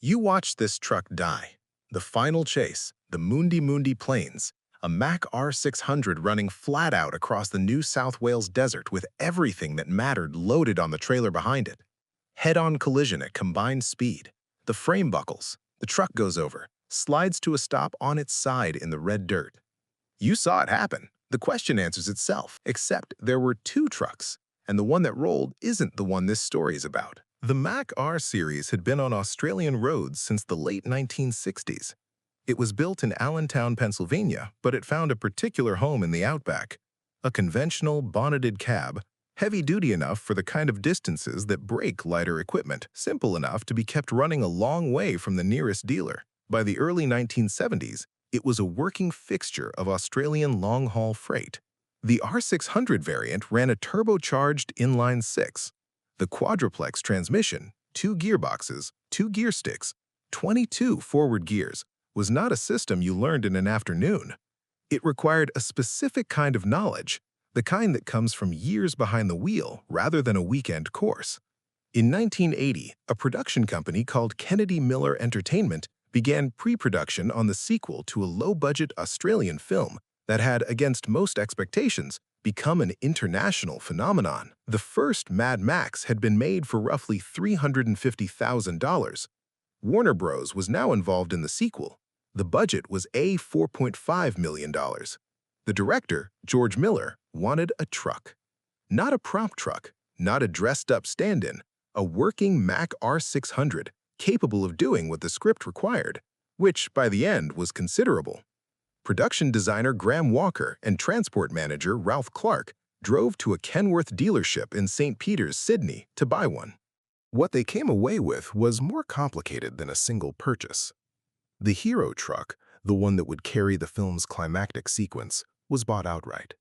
You watch this truck die. The final chase, the Mundi Mundi Plains, a Mack R-600 running flat out across the New South Wales desert with everything that mattered loaded on the trailer behind it. Head-on collision at combined speed. The frame buckles. The truck goes over, slides to a stop on its side in the red dirt. You saw it happen. The question answers itself, except there were two trucks, and the one that rolled isn't the one this story is about. The Mack R series had been on Australian roads since the late 1960s. It was built in Allentown, Pennsylvania, but it found a particular home in the outback. A conventional, bonneted cab, heavy-duty enough for the kind of distances that break lighter equipment, simple enough to be kept running a long way from the nearest dealer. By the early 1970s, it was a working fixture of Australian long-haul freight. The R600 variant ran a turbocharged inline-six. The quadruplex transmission, 2 gearboxes, 2 gear sticks, 22 forward gears, was not a system you learned in an afternoon. It required a specific kind of knowledge, the kind that comes from years behind the wheel rather than a weekend course. In 1980, a production company called Kennedy Miller Entertainment began pre-production on the sequel to a low-budget Australian film that had, against most expectations, become an international phenomenon. The first Mad Max had been made for roughly $350,000. Warner Bros. Was now involved in the sequel. The budget was $4.5 million. The director, George Miller, wanted a truck. Not a prop truck, not a dressed-up stand-in, a working Mack R600 capable of doing what the script required, which, by the end, was considerable. Production designer Graham Walker and transport manager Ralph Clark drove to a Kenworth dealership in St. Peters, Sydney, to buy one. What they came away with was more complicated than a single purchase. The hero truck, the one that would carry the film's climactic sequence, was bought outright.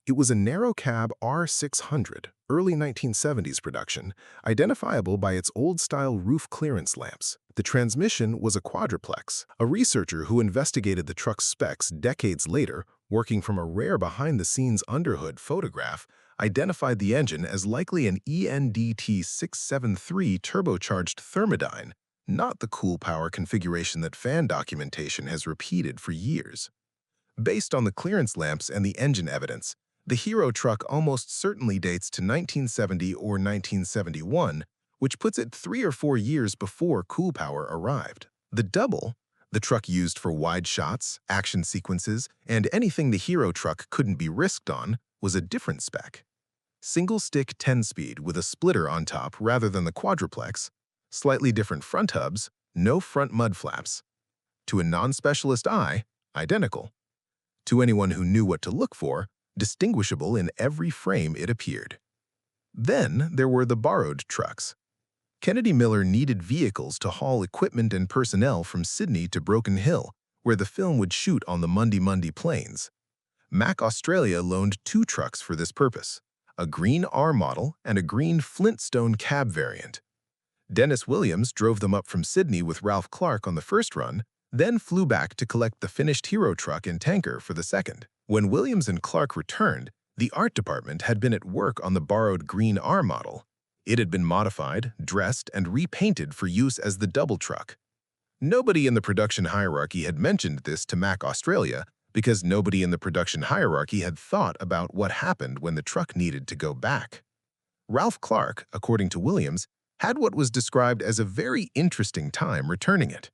It was a narrow-cab R600, early 1970s production, identifiable by its old-style roof clearance lamps. The transmission was a quadruplex. A researcher who investigated the truck's specs decades later, working from a rare behind-the-scenes underhood photograph, identified the engine as likely an ENDT 673 turbocharged Thermodyne, not the cool power configuration that fan documentation has repeated for years. Based on the clearance lamps and the engine evidence, the hero truck almost certainly dates to 1970 or 1971, which puts it 3 or 4 years before cool power arrived. The double, the truck used for wide shots, action sequences, and anything the hero truck couldn't be risked on, was a different spec. Single-stick 10-speed with a splitter on top rather than the quadruplex, slightly different front hubs, no front mud flaps. To a non-specialist eye, identical. To anyone who knew what to look for, distinguishable in every frame it appeared. Then there were the borrowed trucks. Kennedy Miller needed vehicles to haul equipment and personnel from Sydney to Broken Hill, where the film would shoot on the Mundi Mundi Plains. Mack Australia loaned 2 trucks for this purpose, a green R model and a green Flintstone cab variant. Dennis Williams drove them up from Sydney with Ralph Clark on the first run, then flew back to collect the finished hero truck and tanker for the second. When Williams and Clark returned, the art department had been at work on the borrowed green R model. It had been modified, dressed, and repainted for use as the double truck. Nobody in the production hierarchy had mentioned this to Mack Australia because nobody in the production hierarchy had thought about what happened when the truck needed to go back. Ralph Clark, according to Williams, had what was described as a very interesting time returning it.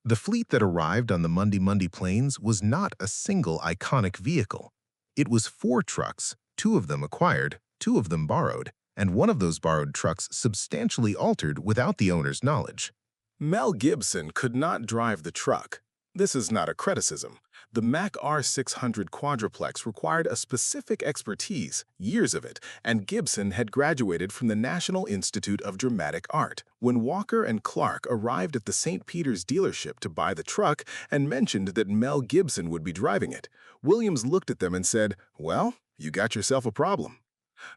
The fleet that arrived on the Mundi Mundi Plains was not a single iconic vehicle. It was 4 trucks, 2 of them acquired, 2 of them borrowed, and one of those borrowed trucks substantially altered without the owner's knowledge. Mel Gibson could not drive the truck. This is not a criticism. The Mack R600 quadruplex required a specific expertise, years of it, and Gibson had graduated from the National Institute of Dramatic Art. When Walker and Clark arrived at the St. Peters dealership to buy the truck and mentioned that Mel Gibson would be driving it, Williams looked at them and said, "Well, you got yourself a problem."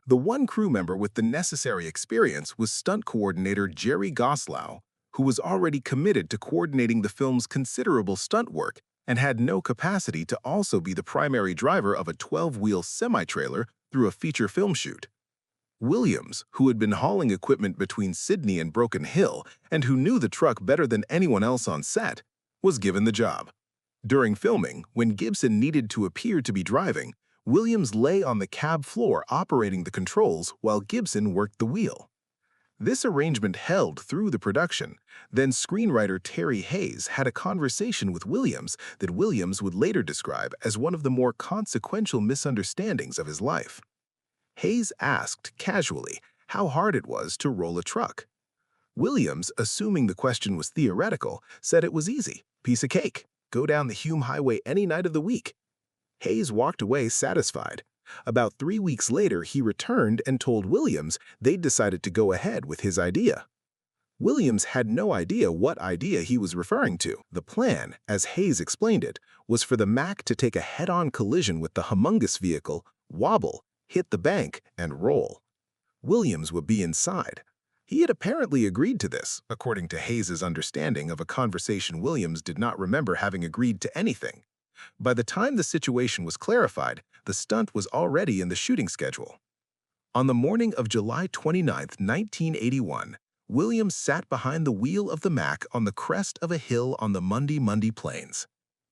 The one crew member with the necessary experience was stunt coordinator Jerry Goslow, who was already committed to coordinating the film's considerable stunt work and had no capacity to also be the primary driver of a 12-wheel semi-trailer through a feature film shoot. Williams, who had been hauling equipment between Sydney and Broken Hill and who knew the truck better than anyone else on set, was given the job. During filming, when Gibson needed to appear to be driving, Williams lay on the cab floor operating the controls while Gibson worked the wheel. This arrangement held through the production. Then screenwriter Terry Hayes had a conversation with Williams that Williams would later describe as one of the more consequential misunderstandings of his life. Hayes asked casually how hard it was to roll a truck. Williams, assuming the question was theoretical, said it was easy, piece of cake, go down the Hume Highway any night of the week. Hayes walked away satisfied. About 3 weeks later, he returned and told Williams they'd decided to go ahead with his idea. Williams had no idea what idea he was referring to. The plan, as Hayes explained it, was for the Mack to take a head-on collision with the humongous vehicle, wobble, hit the bank, and roll. Williams would be inside. He had apparently agreed to this, according to Hayes's understanding of a conversation. Williams did not remember having agreed to anything. By the time the situation was clarified, the stunt was already in the shooting schedule. On the morning of July 29, 1981, Williams sat behind the wheel of the Mack on the crest of a hill on the Mundi Mundi Plains.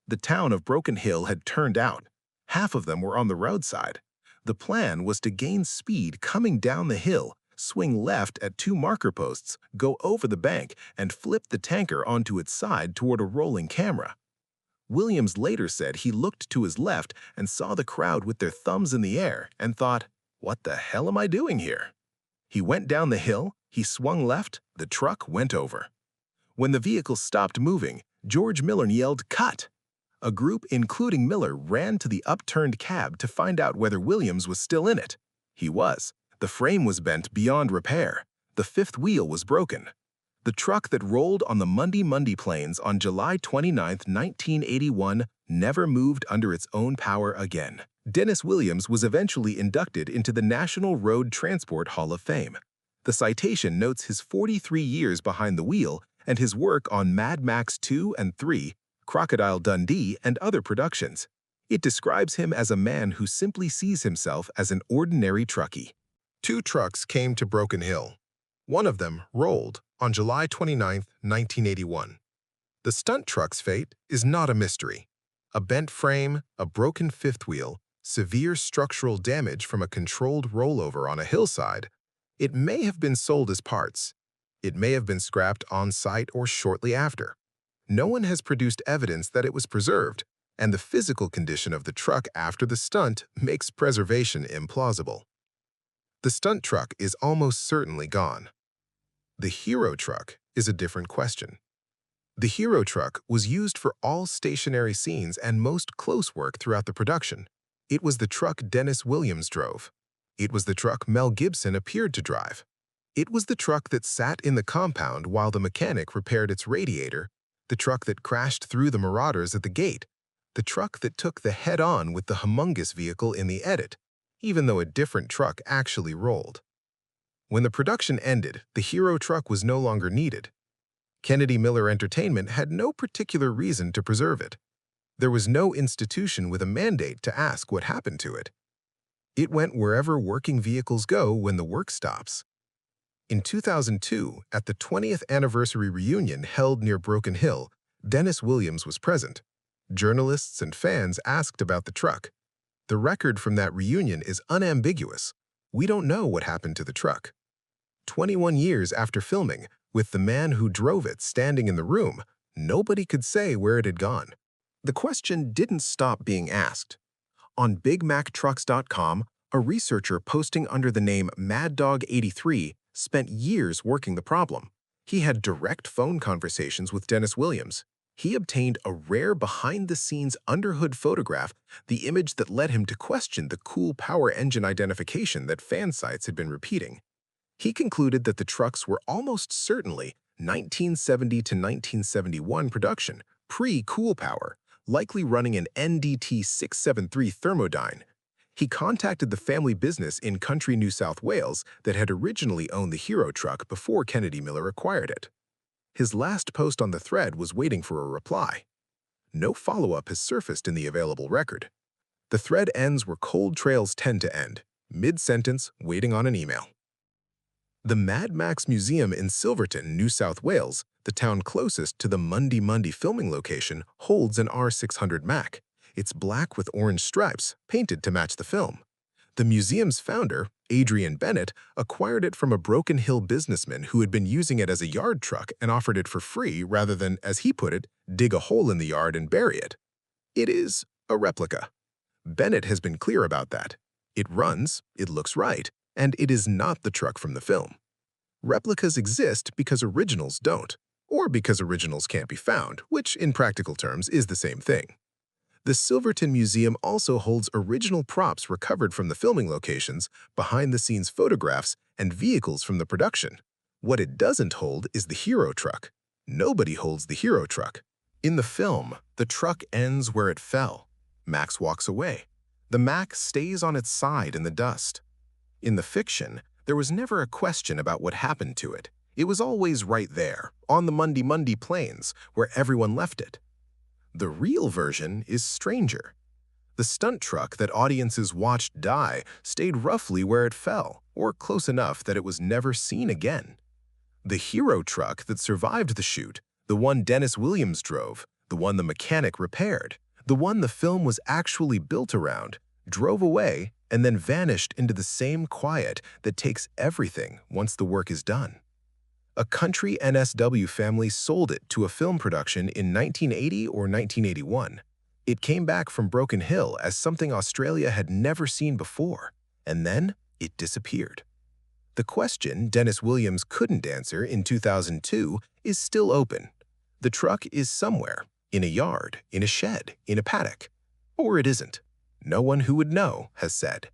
The town of Broken Hill had turned out. Half of them were on the roadside. The plan was to gain speed coming down the hill, swing left at 2 marker posts, go over the bank, and flip the tanker onto its side toward a rolling camera. Williams later said he looked to his left and saw the crowd with their thumbs in the air and thought, "What the hell am I doing here?" He went down the hill, he swung left, the truck went over. When the vehicle stopped moving, George Miller yelled, "Cut!" A group, including Miller, ran to the upturned cab to find out whether Williams was still in it. He was. The frame was bent beyond repair. The 5th wheel was broken. The truck that rolled on the Mundi Mundi Plains on July 29, 1981, never moved under its own power again. Dennis Williams was eventually inducted into the National Road Transport Hall of Fame. The citation notes his 43 years behind the wheel and his work on Mad Max 2 and 3, Crocodile Dundee, and other productions. It describes him as a man who simply sees himself as an ordinary truckie. 2 trucks came to Broken Hill. One of them rolled on July 29, 1981. The stunt truck's fate is not a mystery. A bent frame, a broken 5th wheel, severe structural damage from a controlled rollover on a hillside. It may have been sold as parts. It may have been scrapped on site or shortly after. No one has produced evidence that it was preserved, and the physical condition of the truck after the stunt makes preservation implausible. The stunt truck is almost certainly gone. The hero truck is a different question. The hero truck was used for all stationary scenes and most close work throughout the production. It was the truck Dennis Williams drove. It was the truck Mel Gibson appeared to drive. It was the truck that sat in the compound while the mechanic repaired its radiator, the truck that crashed through the marauders at the gate, the truck that took the head-on with the humongous vehicle in the edit, even though a different truck actually rolled. When the production ended, the hero truck was no longer needed. Kennedy Miller Entertainment had no particular reason to preserve it. There was no institution with a mandate to ask what happened to it. It went wherever working vehicles go when the work stops. In 2002, at the 20th anniversary reunion held near Broken Hill, Dennis Williams was present. Journalists and fans asked about the truck. The record from that reunion is unambiguous. We don't know what happened to the truck. 21 years after filming, with the man who drove it standing in the room, nobody could say where it had gone. The question didn't stop being asked. On BigMacTrucks.com, a researcher posting under the name MaddDog83 spent years working the problem. He had direct phone conversations with Dennis Williams. He obtained a rare behind-the-scenes underhood photograph, the image that led him to question the cool power engine identification that fan sites had been repeating. He concluded that the trucks were almost certainly 1970 to 1971 production, pre-cool power, likely running an NDT 673 Thermodyne. He contacted the family business in country New South Wales that had originally owned the hero truck before Kennedy Miller acquired it. His last post on the thread was waiting for a reply. No follow-up has surfaced in the available record. The thread ends where cold trails tend to end, mid-sentence, waiting on an email. The Mad Max Museum in Silverton, New South Wales, the town closest to the Mundi Mundi filming location, holds an R-600 Mack. It's black with orange stripes, painted to match the film. The museum's founder, Adrian Bennett, acquired it from a Broken Hill businessman who had been using it as a yard truck and offered it for free rather than, as he put it, dig a hole in the yard and bury it. It is a replica. Bennett has been clear about that. It runs, it looks right, and it is not the truck from the film. Replicas exist because originals don't, or because originals can't be found, which, in practical terms, is the same thing. The Silverton Museum also holds original props recovered from the filming locations, behind-the-scenes photographs, and vehicles from the production. What it doesn't hold is the hero truck. Nobody holds the hero truck. In the film, the truck ends where it fell. Max walks away. The Mack stays on its side in the dust. In the fiction, there was never a question about what happened to it. It was always right there, on the Mundi Mundi Plains, where everyone left it. The real version is stranger. The stunt truck that audiences watched die stayed roughly where it fell, or close enough that it was never seen again. The hero truck that survived the shoot, the one Dennis Williams drove, the one the mechanic repaired, the one the film was actually built around, drove away and then vanished into the same quiet that takes everything once the work is done. A country NSW family sold it to a film production in 1980 or 1981. It came back from Broken Hill as something Australia had never seen before, and then it disappeared. The question Dennis Williams couldn't answer in 2002 is still open. The truck is somewhere, in a yard, in a shed, in a paddock. Or it isn't. No one who would know has said.